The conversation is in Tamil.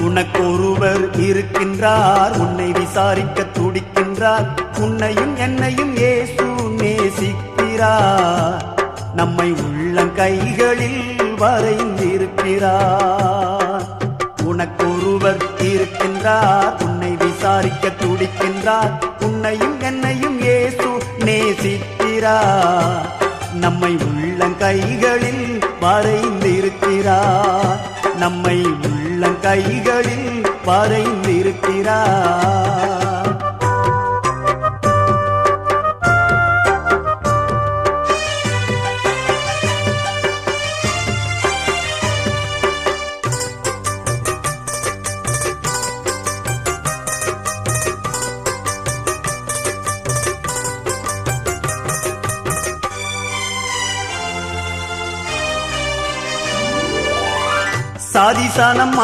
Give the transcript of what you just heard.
உனக்கொருவர் இருக்கின்றார், உன்னை விசாரிக்க துடிக்கின்றார். உன்னையும் என்னையும் இயேசு நேசிக்கிறார், நம்மை உள்ளங்கைகளில் வரைந்திருக்கிறார். உனக்கொருவர் இருக்கின்றார், உன்னை விசாரிக்க துடிக்கின்றார். உன்னையும் என்னையும் இயேசு நேசிக்கிறார், நம்மை உள்ளங்கைகளில் வரைந்திருக்கிறார். நம்மை உள்ளங்கைகளில் வரைந்திருக்கிறார். சாதிசானம்